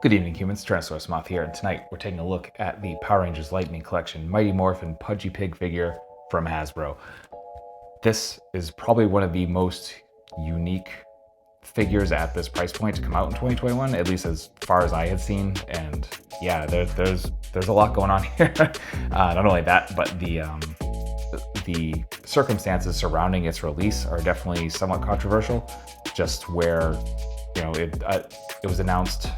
Good evening, humans. Tyrannosaurusmoth here, and tonight we're taking a look at the Power Rangers Lightning Collection Mighty Morphin Pudgy Pig figure from Hasbro. This is probably one of the most unique figures at this price point to come out in 2021, at least as far as I had seen. And yeah, there's a lot going on here. Not only that, but the circumstances surrounding its release are definitely somewhat controversial. Just where, you know, it was announced,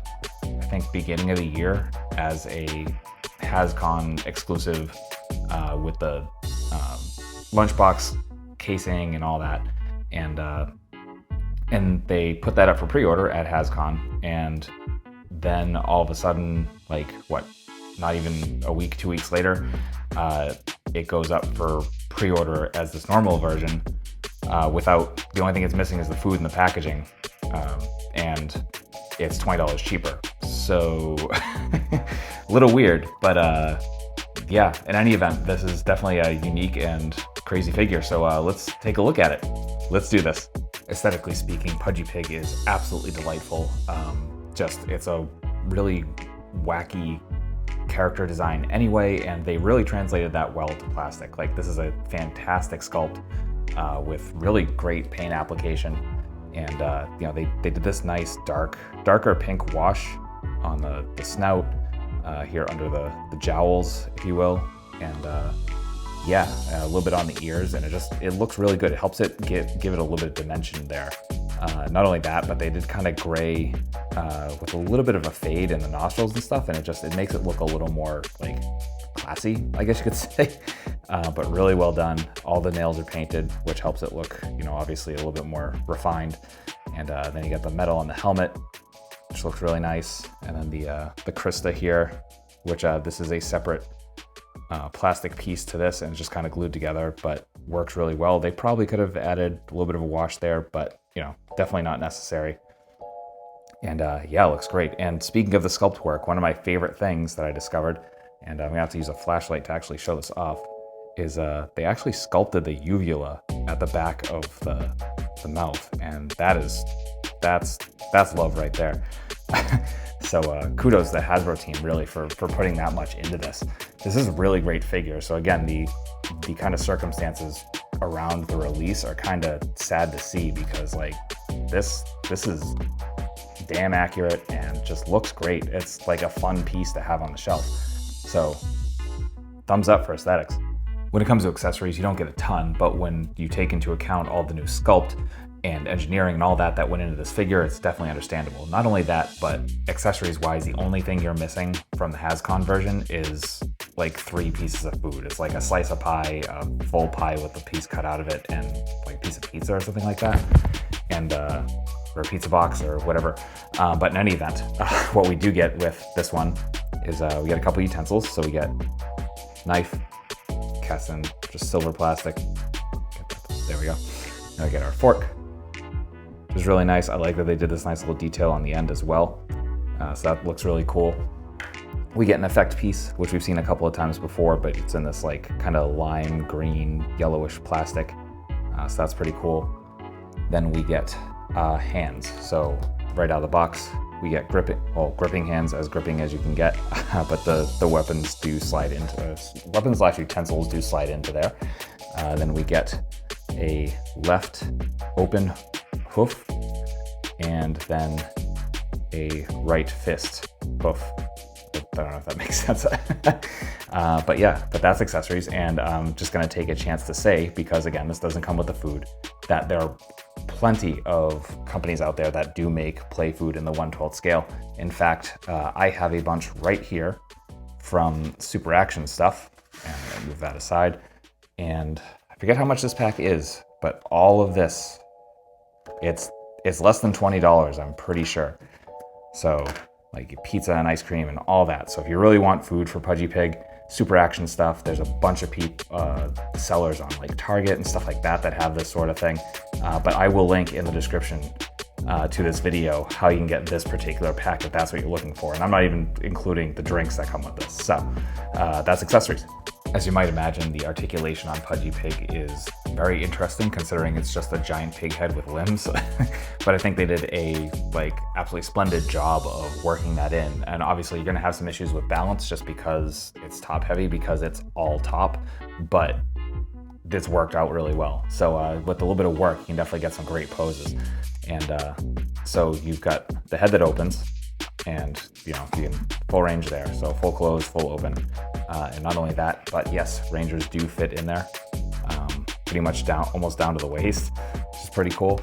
I think, beginning of the year as a HasCon exclusive with the lunchbox casing and all that, and they put that up for pre-order at HasCon, and then all of a sudden, like what, not even a week, 2 weeks later, it goes up for pre-order as this normal version without, the only thing it's missing is the food and the packaging, and it's $20 cheaper. So a little weird, but yeah, in any event, this is definitely a unique and crazy figure. So let's take a look at it. Let's do this. Aesthetically speaking, Pudgy Pig is absolutely delightful. It's a really wacky character design anyway, and they really translated that well to plastic. Like, this is a fantastic sculpt with really great paint application. And you know, they did this nice darker pink wash on the snout here under the jowls, if you will, and yeah, a little bit on the ears, and it looks really good. It helps it give it a little bit of dimension there. Not only that, but they did kind of gray with a little bit of a fade in the nostrils and stuff, and it makes it look a little more like classy, I guess you could say. But really well done. All the nails are painted, which helps it look, you know, obviously a little bit more refined. And then you got the metal on the helmet, which looks really nice. And then the Krista here, which this is a separate plastic piece to this, and it's just kind of glued together, but works really well. They probably could have added a little bit of a wash there, but you know, definitely not necessary. And yeah, it looks great. And speaking of the sculpt work, one of my favorite things that I discovered, and I'm gonna have to use a flashlight to actually show this off, is they actually sculpted the uvula at the back of the mouth, and that's love right there. So kudos to the Hasbro team, really, for putting that much into this. This is a really great figure. So again, the kind of circumstances around the release are kind of sad to see, because like this is damn accurate and just looks great. It's like a fun piece to have on the shelf. So thumbs up for aesthetics. When it comes to accessories, you don't get a ton, but when you take into account all the new sculpt and engineering and all that went into this figure, it's definitely understandable. Not only that, but accessories-wise, the only thing you're missing from the HasCon version is like 3 pieces of food. It's like a slice of pie, a full pie with a piece cut out of it, and like a piece of pizza or something like that, and or a pizza box or whatever. But in any event, what we do get with this one is we get a couple utensils. So we get knife, cast in just silver plastic. There we go. Now we get our fork, which is really nice. I like that they did this nice little detail on the end as well. So that looks really cool. We get an effect piece, which we've seen a couple of times before, but it's in this like kind of lime green, yellowish plastic. So that's pretty cool. Then we get hands. So right out of the box, we get gripping hands, as gripping as you can get, but the weapons do slide into, utensils do slide into there. Then we get a left open hoof, and then a right fist hoof. I don't know if that makes sense. But yeah, that's accessories, and I'm just gonna take a chance to say, because again, this doesn't come with the food, that there are plenty of companies out there that do make play food in the 1/12 scale. In fact, I have a bunch right here from Super Action stuff, and I'll move that aside. And I forget how much this pack is, but all of this, it's less than $20, I'm pretty sure. So like pizza and ice cream and all that. So if you really want food for Pudgy Pig, Super Action stuff, there's a bunch of sellers on like Target and stuff like that have this sort of thing. But I will link in the description to this video how you can get this particular pack if that's what you're looking for. And I'm not even including the drinks that come with this. So that's accessories. As you might imagine, the articulation on Pudgy Pig is very interesting considering it's just a giant pig head with limbs. But I think they did a absolutely splendid job of working that in. And obviously you're gonna have some issues with balance just because it's top heavy, because it's all top, but this worked out really well. So with a little bit of work, you can definitely get some great poses. And so you've got the head that opens, and you can full range there. So full close, full open. And not only that, but yes, Rangers do fit in there, pretty much almost down to the waist, which is pretty cool.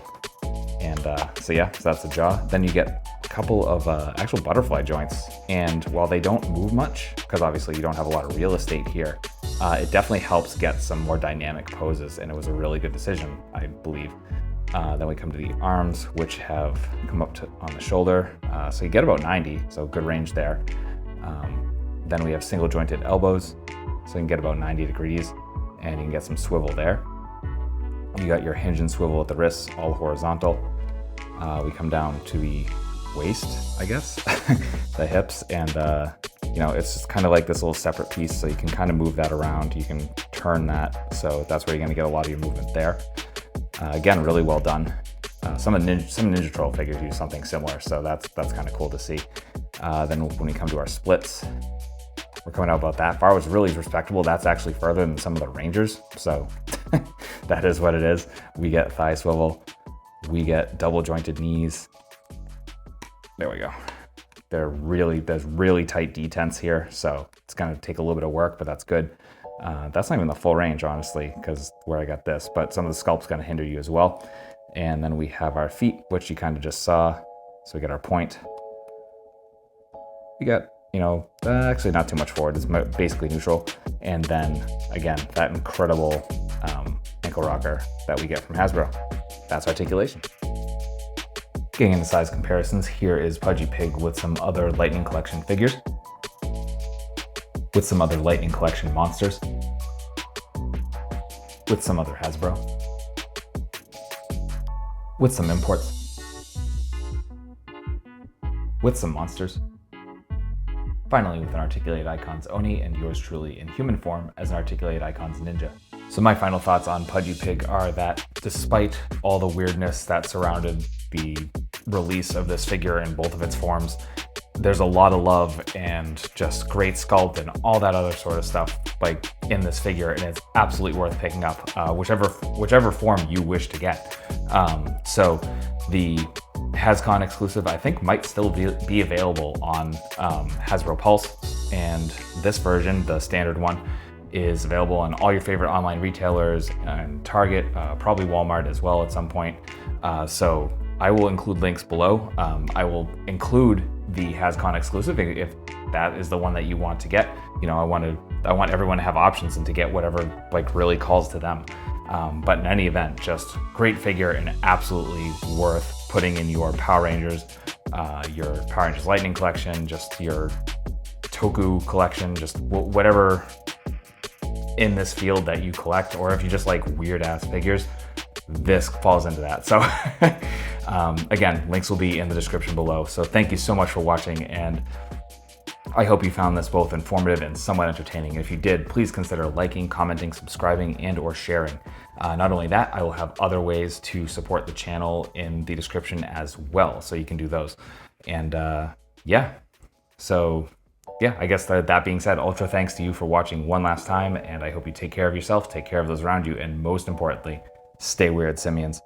And so that's the jaw. Then you get a couple of actual butterfly joints. And while they don't move much, because obviously you don't have a lot of real estate here, it definitely helps get some more dynamic poses. And it was a really good decision, I believe. Then we come to the arms, which have come up on the shoulder. So you get about 90, so good range there. Then we have single jointed elbows, so you can get about 90 degrees, and you can get some swivel there. You got your hinge and swivel at the wrists, all horizontal. We come down to the waist, I guess, the hips, and it's just kind of like this little separate piece, so you can kind of move that around. You can turn that, so that's where you're gonna get a lot of your movement there. Again, really well done. Some Ninja Turtle figures use something similar, so that's kind of cool to see. Then when we come to our splits, we're coming out about that far. It was really respectable. That's actually further than some of the Rangers, so that is what it is. We get thigh swivel, we get double jointed knees. There we go. There's really tight detents here, so it's gonna take a little bit of work, but that's good. That's not even the full range, honestly, because where I got this, but some of the sculpt's gonna hinder you as well. And then we have our feet, which you kind of just saw. So we get our point. We got, actually not too much forward, it's basically neutral. And then again, that incredible ankle rocker that we get from Hasbro. That's articulation. Getting into size comparisons, here is Pudgy Pig with some other Lightning Collection figures, with some other Lightning Collection monsters, with some other Hasbro, with some imports, with some monsters, finally with an Articulated Icons Oni, and yours truly in human form as an Articulated Icons Ninja. So my final thoughts on Pudgy Pig are that despite all the weirdness that surrounded the release of this figure in both of its forms, there's a lot of love and just great sculpt and all that other sort of stuff in this figure, and it's absolutely worth picking up, whichever form you wish to get. So the HasCon exclusive, I think, might still be available on Hasbro Pulse, and this version, the standard one, is available on all your favorite online retailers and Target, probably Walmart as well at some point. So I will include links below. I will include the HasCon exclusive if that is the one that you want to get. I want everyone to have options and to get whatever really calls to them. But in any event, just great figure and absolutely worth putting in your Power Rangers Lightning collection, just your Toku collection, just whatever in this field that you collect, or if you just like weird ass figures, this falls into that. So again, links will be in the description below. So thank you so much for watching, and I hope you found this both informative and somewhat entertaining. If you did, please consider liking, commenting, subscribing, and or sharing. Not only that, I will have other ways to support the channel in the description as well, so you can do those. And I guess that being said, ultra thanks to you for watching one last time, and I hope you take care of yourself, take care of those around you, and most importantly, stay weird, simians.